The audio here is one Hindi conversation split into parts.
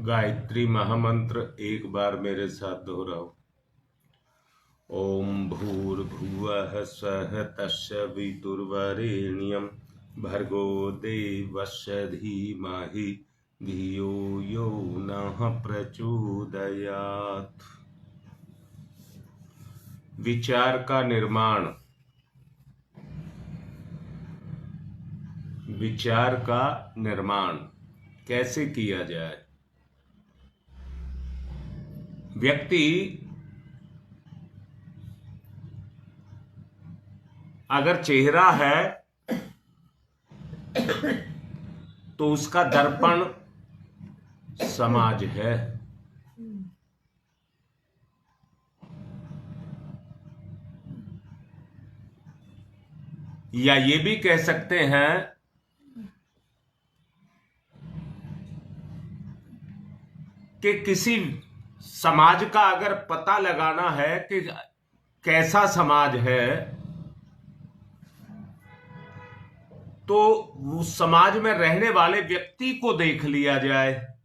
गायत्री महामंत्र एक बार मेरे साथ दोहराओ। ओम भूर्भुवः स्वः तस्य वितुर्वरेण्यं भर्गो देवस्य धीमहि धियो यो नः प्रचोदयात्। विचार का निर्माण, विचार का निर्माण कैसे किया जाए। व्यक्ति अगर चेहरा है तो उसका दर्पण समाज है। या ये भी कह सकते हैं कि किसी समाज का अगर पता लगाना है कि कैसा समाज है तो उस समाज में रहने वाले व्यक्ति को देख लिया जाए,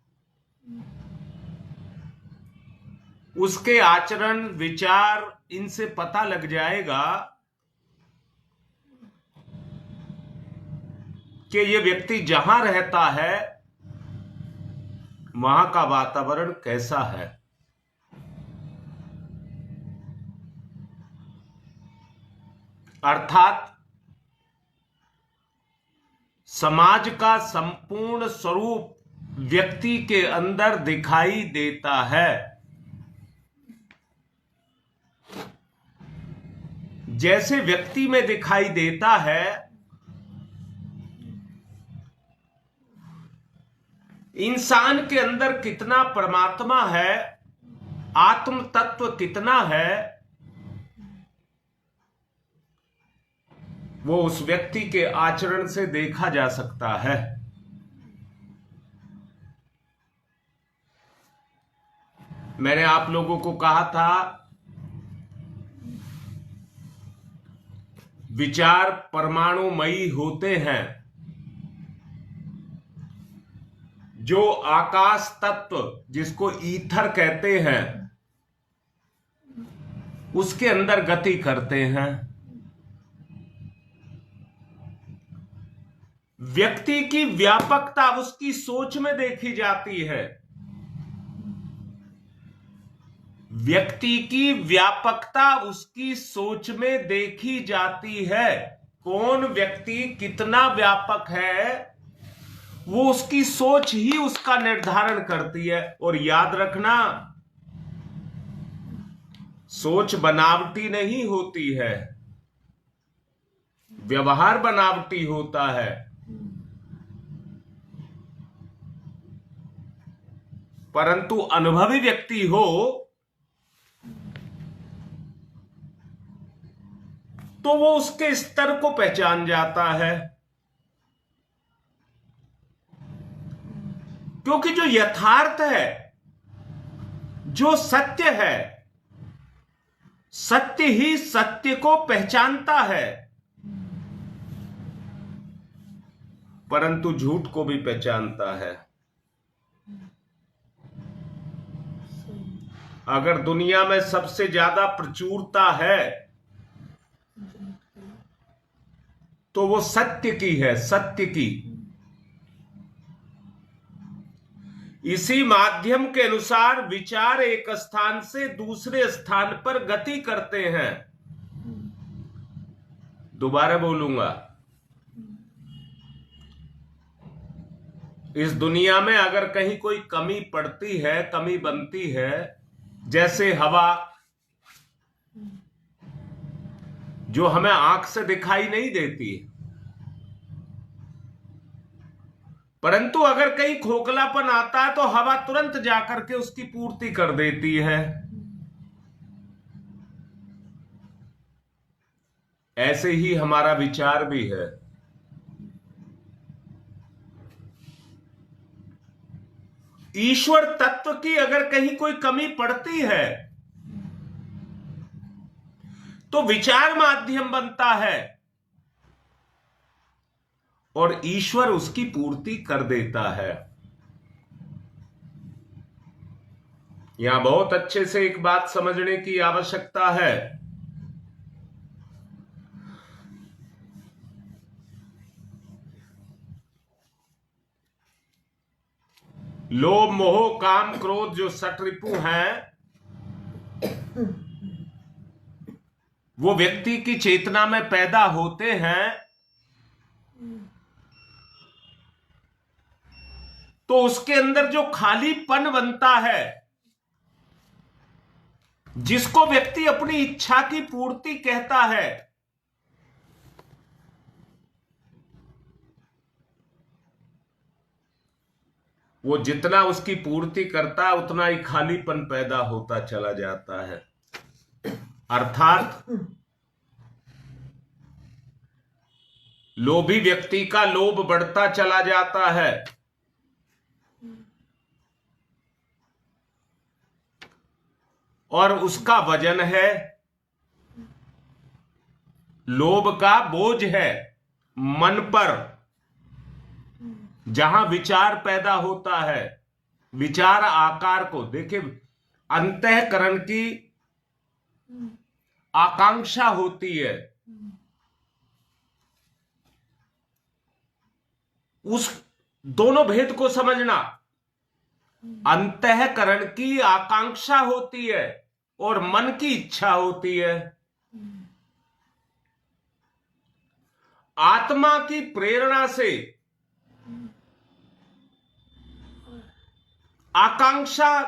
उसके आचरण विचार इनसे पता लग जाएगा कि ये व्यक्ति जहां रहता है वहां का वातावरण कैसा है। अर्थात समाज का संपूर्ण स्वरूप व्यक्ति के अंदर दिखाई देता है। जैसे व्यक्ति में दिखाई देता है, इंसान के अंदर कितना परमात्मा है, आत्म तत्व कितना है, वो उस व्यक्ति के आचरण से देखा जा सकता है। मैंने आप लोगों को कहा था विचार परमाणुमयी होते हैं। जो आकाश तत्व जिसको ईथर कहते हैं उसके अंदर गति करते हैं। व्यक्ति की व्यापकता उसकी सोच में देखी जाती है। व्यक्ति की व्यापकता उसकी सोच में देखी जाती है। कौन व्यक्ति कितना व्यापक है वो उसकी सोच ही उसका निर्धारण करती है। और याद रखना, सोच बनावटी नहीं होती है, व्यवहार बनावटी होता है। परंतु अनुभवी व्यक्ति हो तो वो उसके स्तर को पहचान जाता है। क्योंकि जो यथार्थ है, जो सत्य है, सत्य ही सत्य को पहचानता है, परंतु झूठ को भी पहचानता है। अगर दुनिया में सबसे ज्यादा प्रचुरता है तो वो सत्य की है, सत्य की। इसी माध्यम के अनुसार विचार एक स्थान से दूसरे स्थान पर गति करते हैं। दोबारा बोलूंगा, इस दुनिया में अगर कहीं कोई कमी पड़ती है, कमी बनती है, जैसे हवा जो हमें आंख से दिखाई नहीं देती, परंतु अगर कहीं खोखलापन आता है तो हवा तुरंत जाकर के उसकी पूर्ति कर देती है। ऐसे ही हमारा विचार भी है। ईश्वर तत्व की अगर कहीं कोई कमी पड़ती है तो विचार माध्यम बनता है और ईश्वर उसकी पूर्ति कर देता है। यहां बहुत अच्छे से एक बात समझने की आवश्यकता है। लोभ मोह काम क्रोध जो शतरिपु हैं, वो व्यक्ति की चेतना में पैदा होते हैं तो उसके अंदर जो खालीपन बनता है, जिसको व्यक्ति अपनी इच्छा की पूर्ति कहता है, वो जितना उसकी पूर्ति करता है उतना ही खालीपन पैदा होता चला जाता है। अर्थात लोभी व्यक्ति का लोभ बढ़ता चला जाता है और उसका वजन है, लोभ का बोझ है मन पर, जहां विचार पैदा होता है। विचार आकार को देखिए, अंतःकरण की आकांक्षा होती है, उस दोनों भेद को समझना। अंतःकरण की आकांक्षा होती है और मन की इच्छा होती है। आत्मा की प्रेरणा से आकांक्षा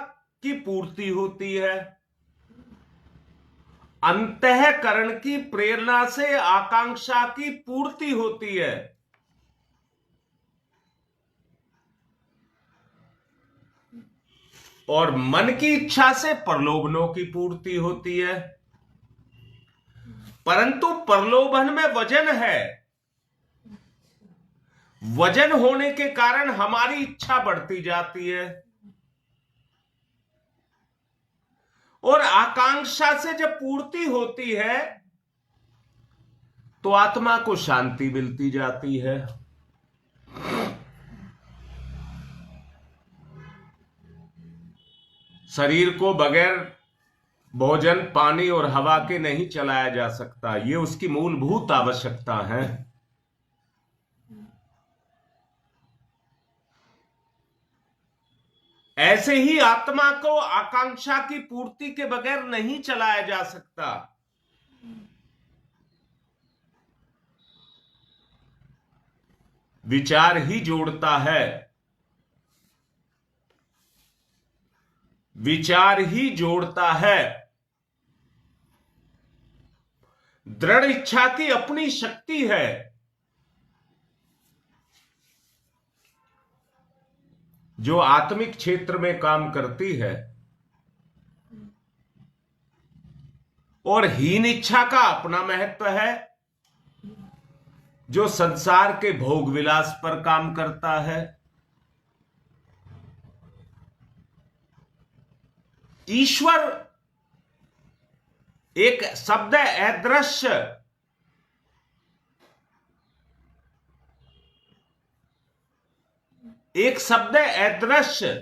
की पूर्ति होती है, अंतःकरण की प्रेरणा से आकांक्षा की पूर्ति होती है। और मन की इच्छा से प्रलोभनों की पूर्ति होती है। परंतु प्रलोभन में वजन है, वजन होने के कारण हमारी इच्छा बढ़ती जाती है और आकांक्षा से जब पूर्ति होती है तो आत्मा को शांति मिलती जाती है। शरीर को बगैर भोजन पानी और हवा के नहीं चलाया जा सकता, ये उसकी मूलभूत आवश्यकता है। ऐसे ही आत्मा को आकांक्षा की पूर्ति के बगैर नहीं चलाया जा सकता। विचार ही जोड़ता है, विचार ही जोड़ता है। दृढ़ इच्छा की अपनी शक्ति है, जो आत्मिक क्षेत्र में काम करती है, और हीन इच्छा का अपना महत्व है, जो संसार के भोग विलास पर काम करता है। ईश्वर एक शब्द अदृश्य, एक शब्द अदृश्य,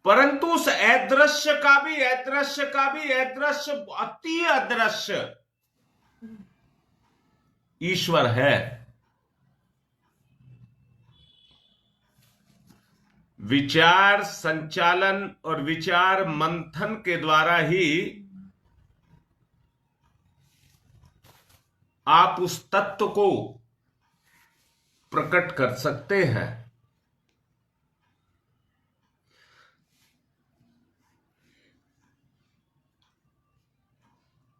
परंतु उस अदृश्य का भी अदृश्य का भी अदृश्य, अति अदृश्य ईश्वर है। विचार संचालन और विचार मंथन के द्वारा ही आप उस तत्व को प्रकट कर सकते हैं।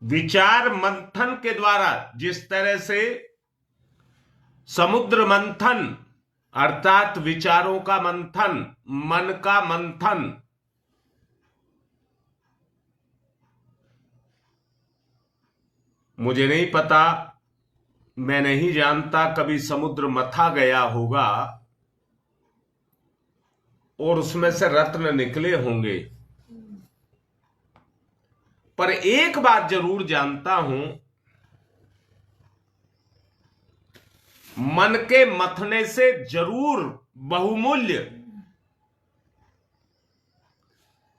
विचार मंथन के द्वारा, जिस तरह से समुद्र मंथन अर्थात विचारों का मंथन, मन का मंथन, मुझे नहीं पता, मैं नहीं जानता कभी समुद्र मथा गया होगा और उसमें से रत्न निकले होंगे, पर एक बात जरूर जानता हूं, मन के मथने से जरूर बहुमूल्य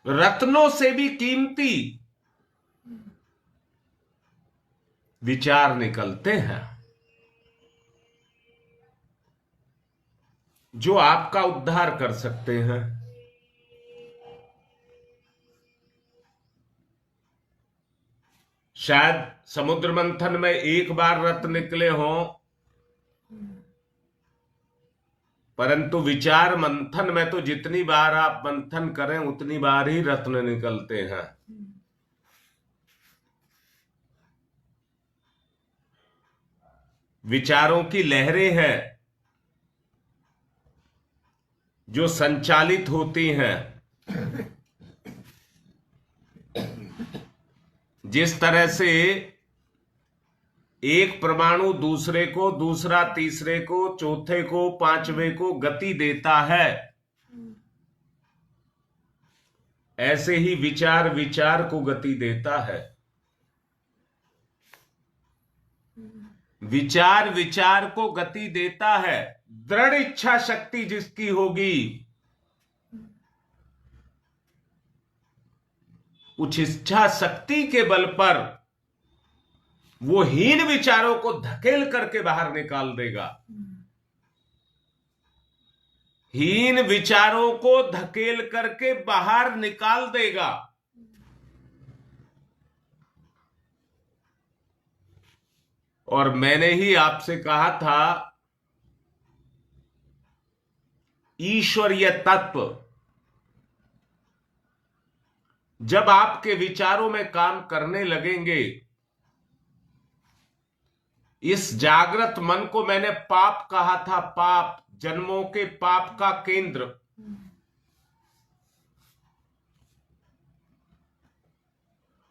रत्नों से भी कीमती विचार निकलते हैं, जो आपका उद्धार कर सकते हैं। शायद समुद्र मंथन में एक बार रत्न निकले हों, परंतु विचार मंथन में तो जितनी बार आप मंथन करें उतनी बार ही रत्न निकलते हैं। विचारों की लहरें हैं जो संचालित होती हैं। जिस तरह से एक परमाणु दूसरे को, दूसरा तीसरे को, चौथे को, पांचवें को गति देता है, ऐसे ही विचार विचार को गति देता है। विचार विचार को गति देता है। दृढ़ इच्छा शक्ति जिसकी होगी, उस इच्छा शक्ति के बल पर वो हीन विचारों को धकेल करके बाहर निकाल देगा। हीन विचारों को धकेल करके बाहर निकाल देगा। और मैंने ही आपसे कहा था, ईश्वरीय तत्व जब आपके विचारों में काम करने लगेंगे, इस जागृत मन को मैंने पाप कहा था। पाप, जन्मों के पाप का केंद्र।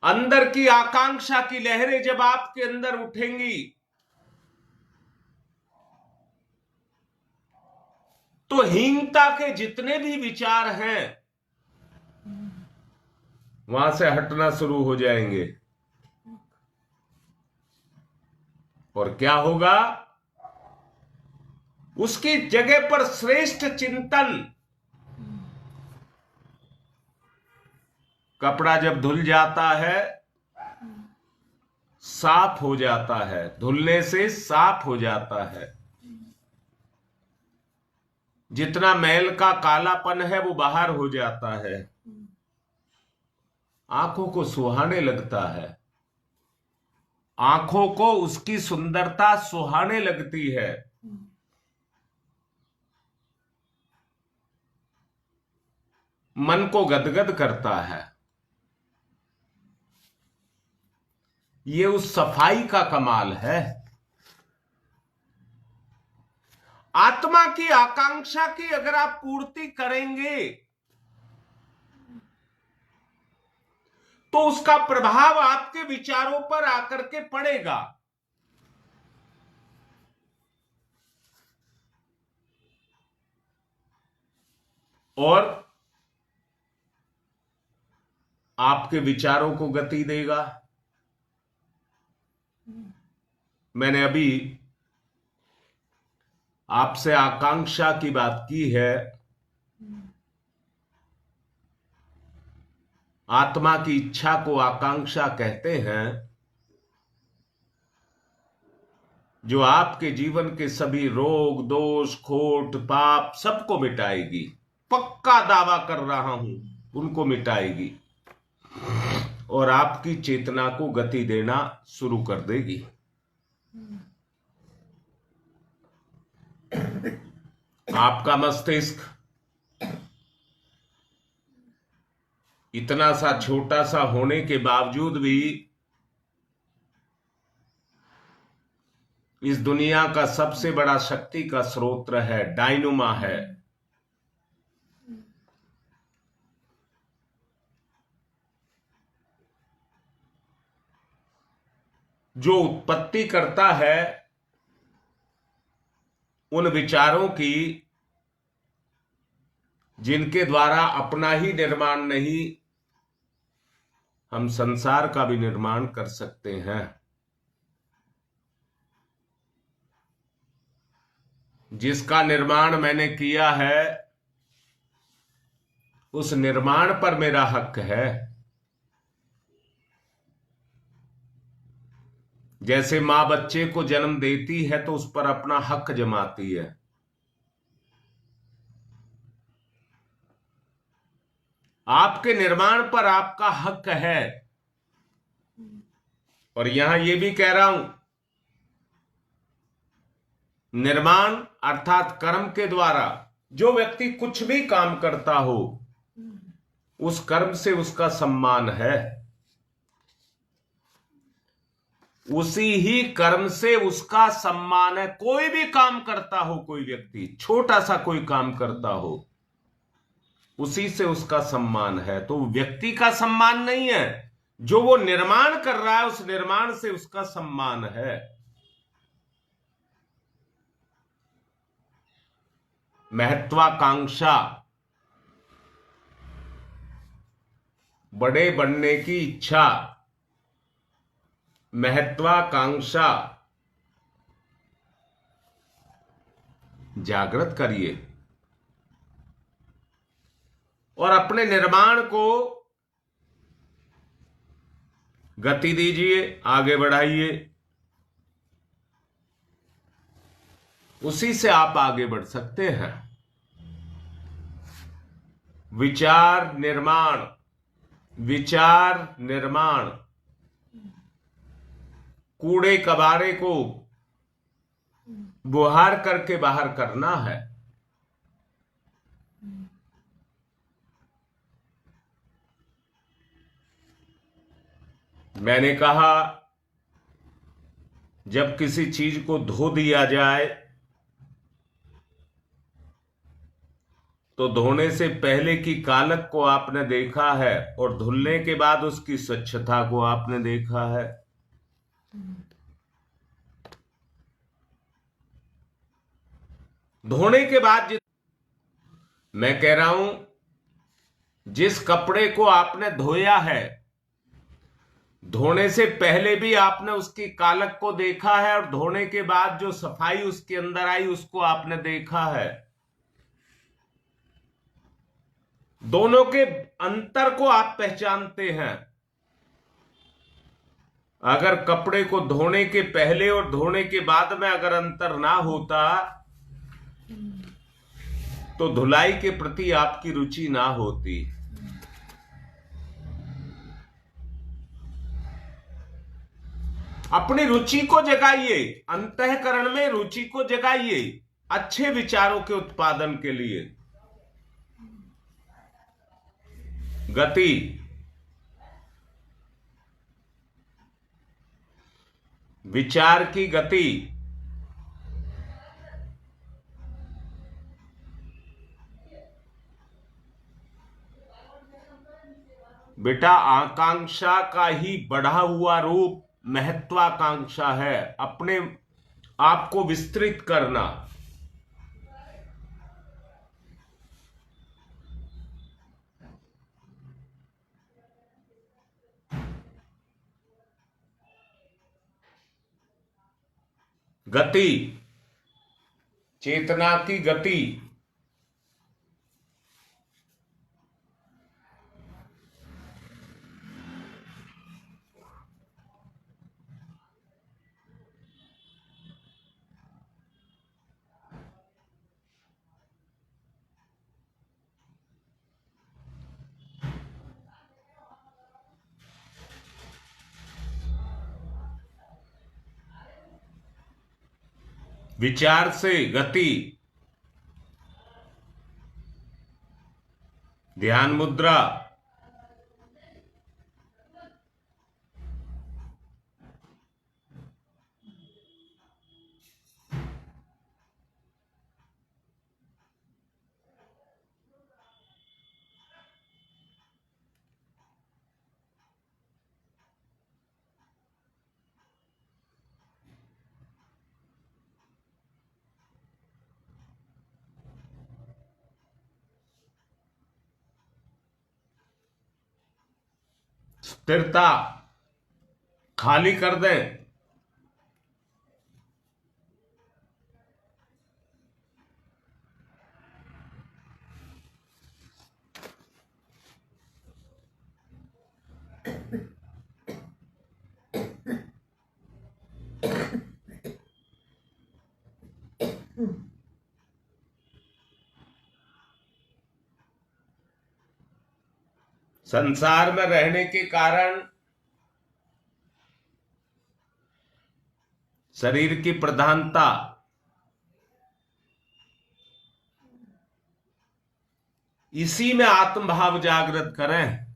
अंदर की आकांक्षा की लहरें जब आपके अंदर उठेंगी, तो हीनता के जितने भी विचार हैं वहां से हटना शुरू हो जाएंगे। और क्या होगा? उसकी जगह पर श्रेष्ठ चिंतन। कपड़ा जब धुल जाता है, साफ हो जाता है, धुलने से साफ हो जाता है। जितना मैल का कालापन है वो बाहर हो जाता है। आंखों को सुहाने लगता है, आंखों को उसकी सुंदरता सुहाने लगती है। मन को गदगद करता है। ये उस सफाई का कमाल है। आत्मा की आकांक्षा की अगर आप पूर्ति करेंगे तो उसका प्रभाव आपके विचारों पर आकर के पड़ेगा। और आपके विचारों को गति देगा। मैंने अभी आपसे आकांक्षा की बात की है। आत्मा की इच्छा को आकांक्षा कहते हैं, जो आपके जीवन के सभी रोग, दोष, खोट, पाप सबको मिटाएगी। पक्का दावा कर रहा हूं, उनको मिटाएगी और आपकी चेतना को गति देना शुरू कर देगी। आपका मस्तिष्क इतना सा छोटा सा होने के बावजूद भी इस दुनिया का सबसे बड़ा शक्ति का स्रोत है, डायनुमा है। जो उत्पत्ति करता है उन विचारों की, जिनके द्वारा अपना ही निर्माण नहीं, हम संसार का भी निर्माण कर सकते हैं। जिसका निर्माण मैंने किया है उस निर्माण पर मेरा हक है। जैसे मां बच्चे को जन्म देती है तो उस पर अपना हक जमाती है, आपके निर्माण पर आपका हक है। और यहां यह भी कह रहा हूं, निर्माण अर्थात कर्म के द्वारा जो व्यक्ति कुछ भी काम करता हो, उस कर्म से उसका सम्मान है, उसी ही कर्म से उसका सम्मान है। कोई भी काम करता हो, कोई व्यक्ति छोटा सा कोई काम करता हो, उसी से उसका सम्मान है। तो व्यक्ति का सम्मान नहीं है, जो वो निर्माण कर रहा है उस निर्माण से उसका सम्मान है। महत्वाकांक्षा, बड़े बनने की इच्छा, महत्वाकांक्षा जागृत करिए और अपने निर्माण को गति दीजिए, आगे बढ़ाइए। उसी से आप आगे बढ़ सकते हैं। विचार निर्माण, विचार निर्माण, कूड़े कबाड़े को बुहार करके बाहर करना है। मैंने कहा, जब किसी चीज को धो दिया जाए तो धोने से पहले की कालक को आपने देखा है और धुलने के बाद उसकी स्वच्छता को आपने देखा है। धोने के बाद मैं कह रहा हूं, जिस कपड़े को आपने धोया है, धोने से पहले भी आपने उसकी कालक को देखा है और धोने के बाद जो सफाई उसके अंदर आई उसको आपने देखा है। दोनों के अंतर को आप पहचानते हैं। अगर कपड़े को धोने के पहले और धोने के बाद में अगर अंतर ना होता तो धुलाई के प्रति आपकी रुचि ना होती। अपनी रुचि को जगाइए, अंतःकरण में रुचि को जगाइए अच्छे विचारों के उत्पादन के लिए। गति, विचार की गति, बेटा आकांक्षा का ही बढ़ा हुआ रूप महत्वाकांक्षा है। अपने आप को विस्तृत करना, गति, चेतना की गति, विचार से गति, ध्यान मुद्रा, स्थिरता, खाली कर दें। संसार में रहने के कारण शरीर की प्रधानता, इसी में आत्मभाव जागृत करें।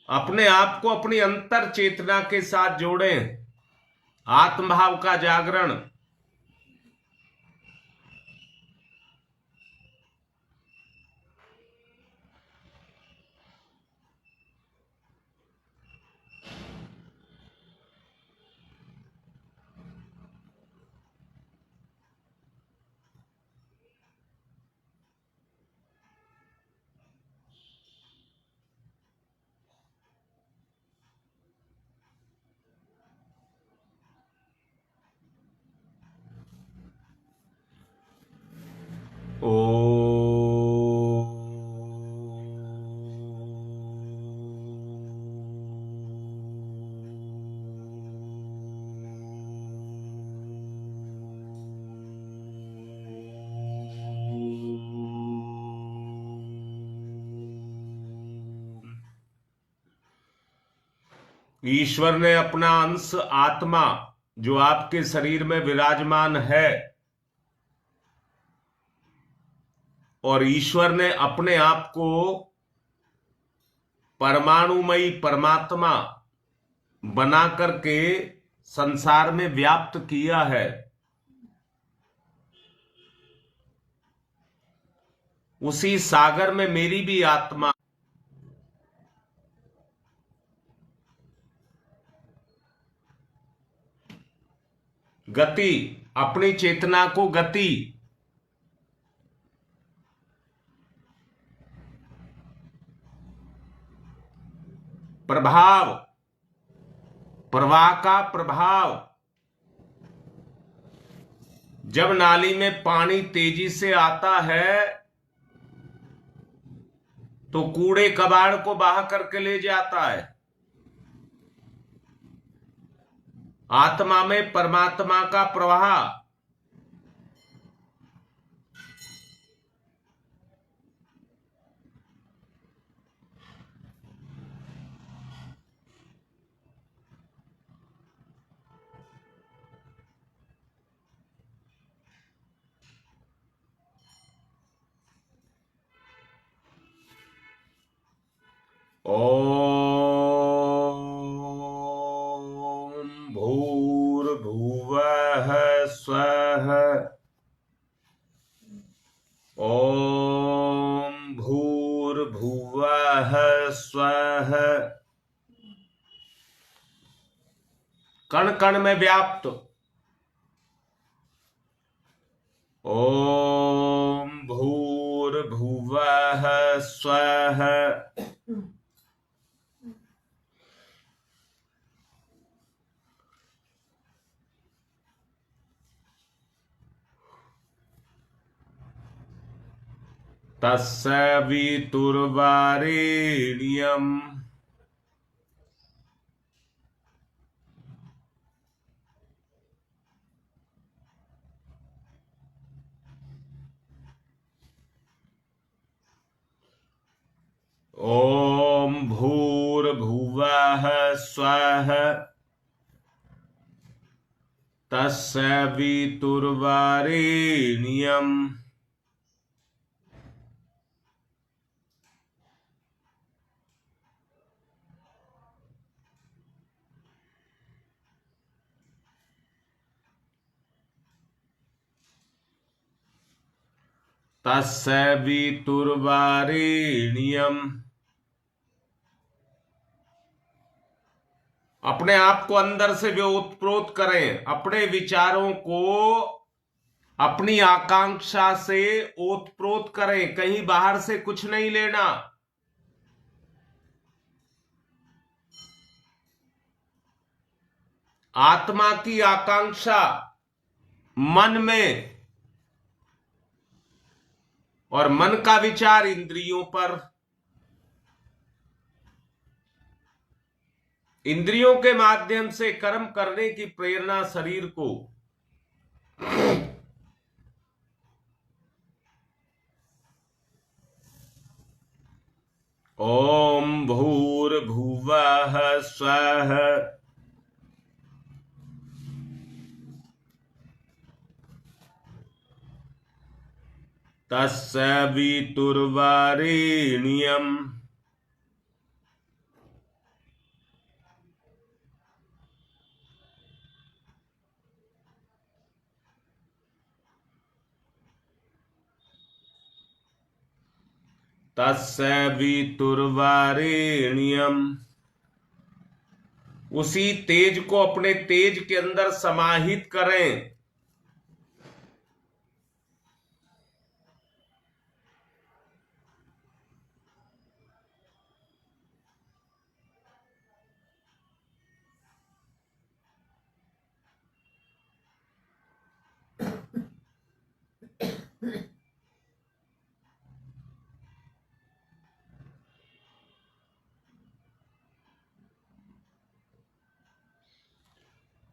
अपने आप को अपनी अंतर चेतना के साथ जोड़ें। आत्मभाव का जागरण। ओ ईश्वर ने अपना अंश आत्मा जो आपके शरीर में विराजमान है, और ईश्वर ने अपने आप को परमाणुमयी परमात्मा बना करके संसार में व्याप्त किया है। उसी सागर में मेरी भी आत्मा गति, अपनी चेतना को गति, प्रभाव, प्रवाह का प्रभाव। जब नाली में पानी तेजी से आता है तो कूड़े कबाड़ को बहा करके ले जाता है। आत्मा में परमात्मा का प्रवाह, ओम भूर्भुवः स्वः। ओम भूर्भुवः स्वः। कण कण में व्याप्त। ओम भूर्भुवः स्वः। तस्य वितुर्वरेण्यम् ओम भूर्भुवः स्वः। तस्य वितुर्वरेण्यम् तस्य वितुर्वरेण्यम्। अपने आप को अंदर से ओतप्रोत करें। अपने विचारों को अपनी आकांक्षा से ओतप्रोत करें। कहीं बाहर से कुछ नहीं लेना। आत्मा की आकांक्षा मन में, और मन का विचार इंद्रियों पर। इंद्रियों के माध्यम से कर्म करने की प्रेरणा शरीर को भूर्भुवः स्वः तत्सवितुर्वरेण्यम् तत्सवितुर्वरेण्यम्। उसी तेज को अपने तेज के अंदर समाहित करें।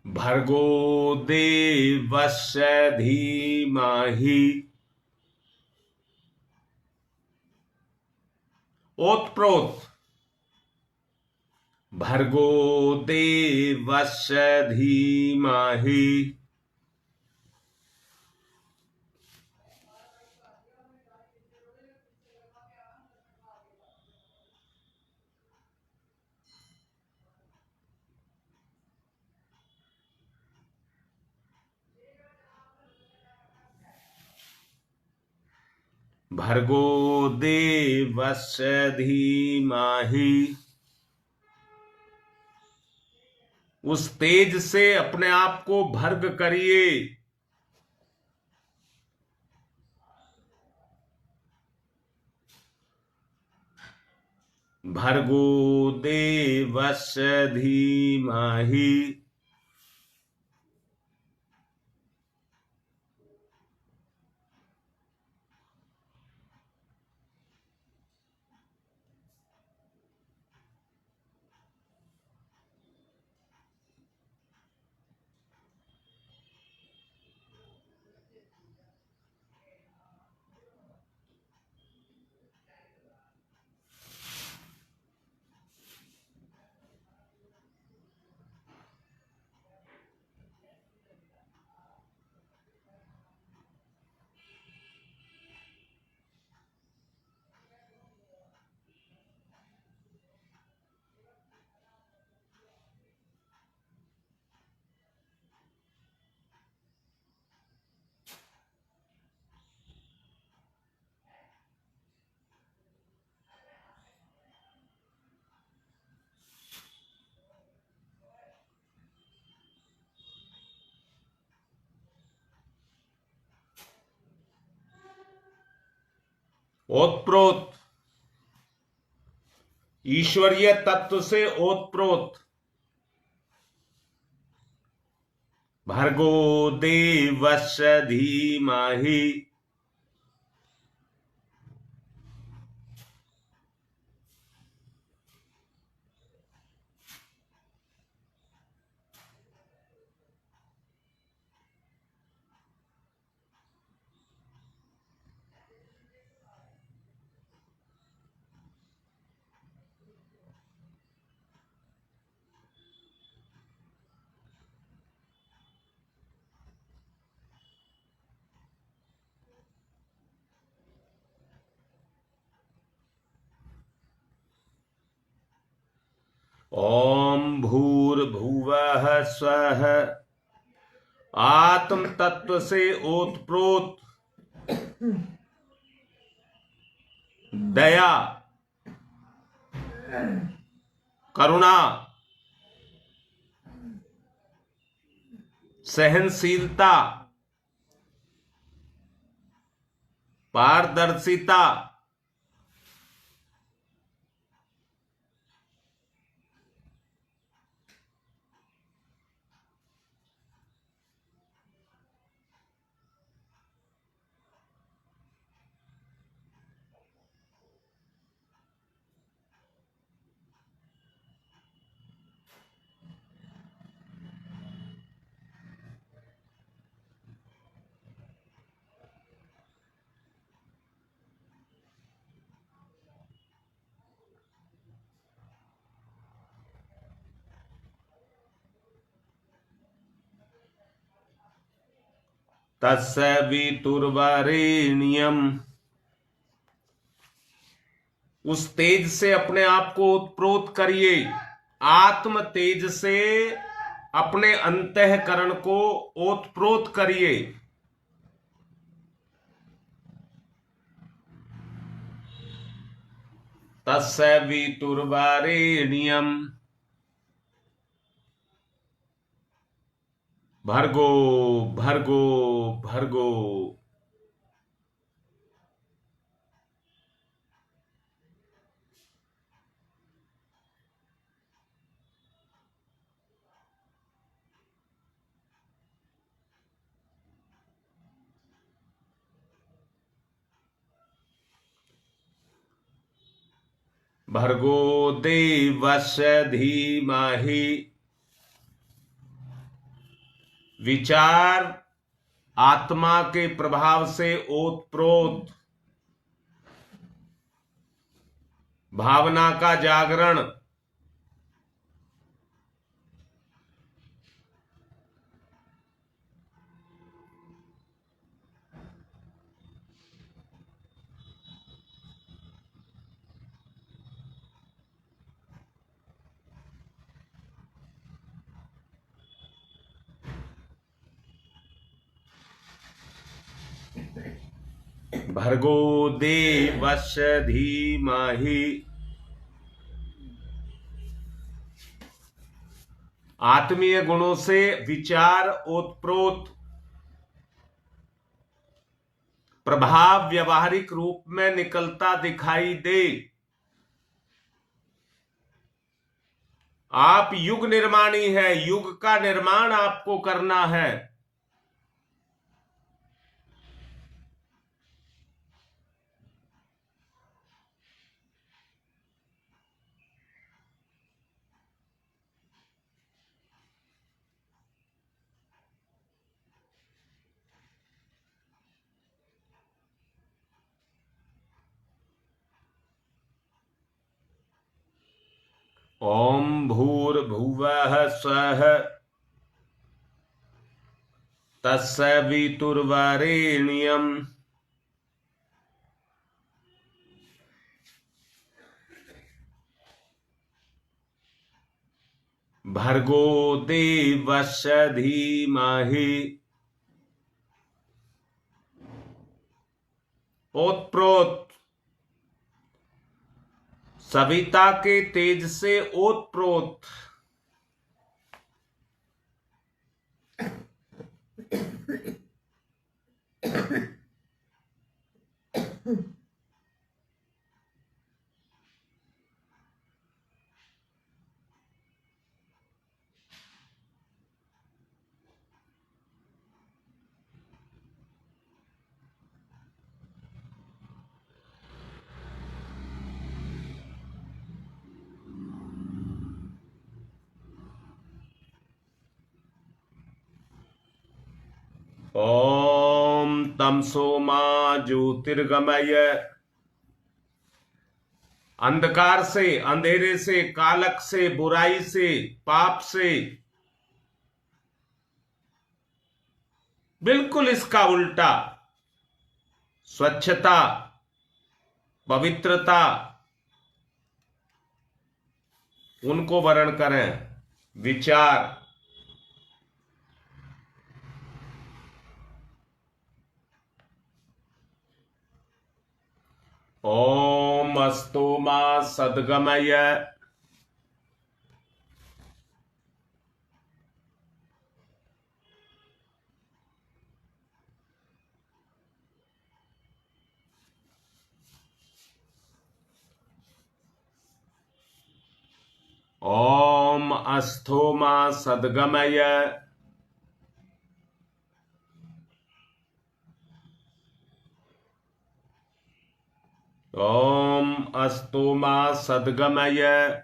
भर्गो देवस्य धीमहि। ओतप्रोत। भर्गो देवस्य धीमहि भर्गो देवस्य धीमहि। उस तेज से अपने आप को भर्ग करिए। भर्गो देवस्य धीमहि। ओतप्रोत। ईश्वरीय तत्व से ओतप्रोत। भर्गो देवस्य धीमहि। ओम भूर्भुवः स्वः। आत्म तत्व से ओतप्रोत दया, करुणा, सहनशीलता, पारदर्शिता, तस्य वितुर्वरेण्यम्। उस तेज से अपने आप को ओतप्रोत करिए, आत्म तेज से अपने अंतःकरण को ओतप्रोत करिए। तस्य वितुर्वरेण्यम् भर्गो भर्गो भर्गो। भर्गो देवस्य धीमहि। विचार आत्मा के प्रभाव से ओतप्रोत, भावना का जागरण। भर्गो देवस्य धीमहि। आत्मीय गुणों से विचार ओतप्रोत, प्रभाव व्यवहारिक रूप में निकलता दिखाई दे। आप युग निर्माणी है, युग का निर्माण आपको करना है। ओम भूर्भुवः स्वः तस्य वितुर्वरेण्यम् भर्गो देवस्य धीमहि। ओतप्रोत, सविता के तेज से ओतप्रोत। ओम तमसो मा ज्योतिर्गमय। अंधकार से, अंधेरे से, कालक से, बुराई से, पाप से, बिल्कुल इसका उल्टा स्वच्छता, पवित्रता, उनको वर्ण करें। विचार ओम अस्तु मा सद्गमय। ओम अस्थो मा सद्गमय। ओम अस्तु मा सद्गमय।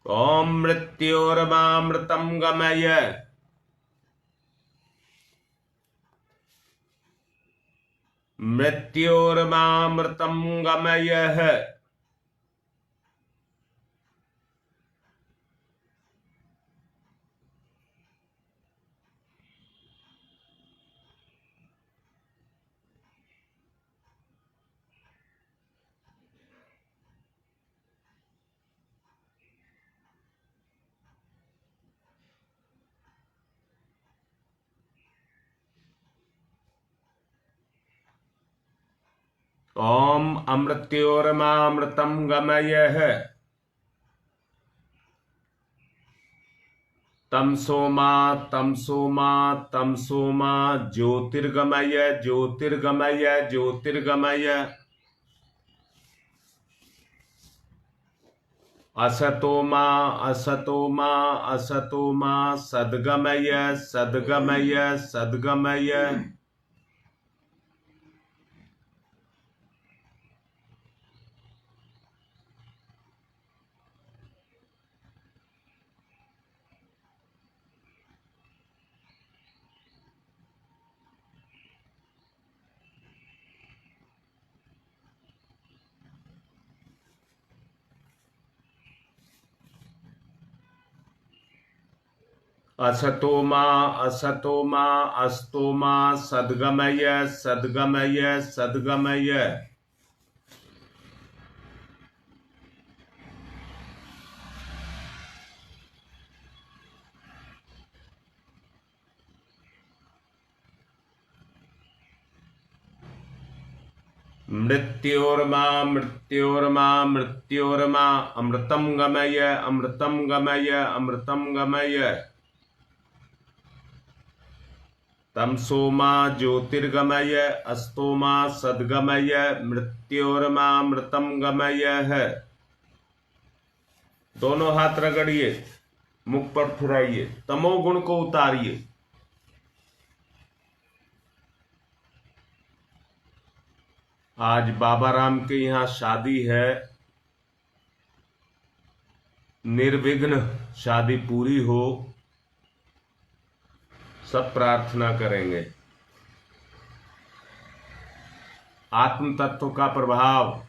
ओम मृत्योर्मामृतं गमय। मृत्योर्मामृतं गमयः। ओम अमृत्योर्मामृतं गमयः तमसो मा तमसो मा तमसो मा ज्योतिर्गमय ज्योतिर्गमय ज्योतिर्गमय असतो मा असतो मा असतो मा सद्गमय सद्गमय सद्गमय असतो मा असतो मा अस्तो मा सद्गमय सद्गमय सद्गमय मृत्योर्मा मृत्योर्मा मृत्योर्मा अमृतं गमय अमृतं गमय अमृतं गमय तमसो मा ज्योतिर्गमय अस्तो मा सद्गमय मृत्योर्मा अमृतं गमय है। दोनों हाथ रगड़िए, मुख पर फिराइए, तमोगुण को उतारिए। आज बाबा राम के यहाँ शादी है, निर्विघ्न शादी पूरी हो, सब प्रार्थना करेंगे। आत्म तत्व का प्रभाव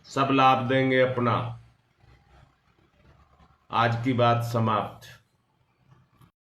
सब लाभ देंगे अपना। आज की बात समाप्त।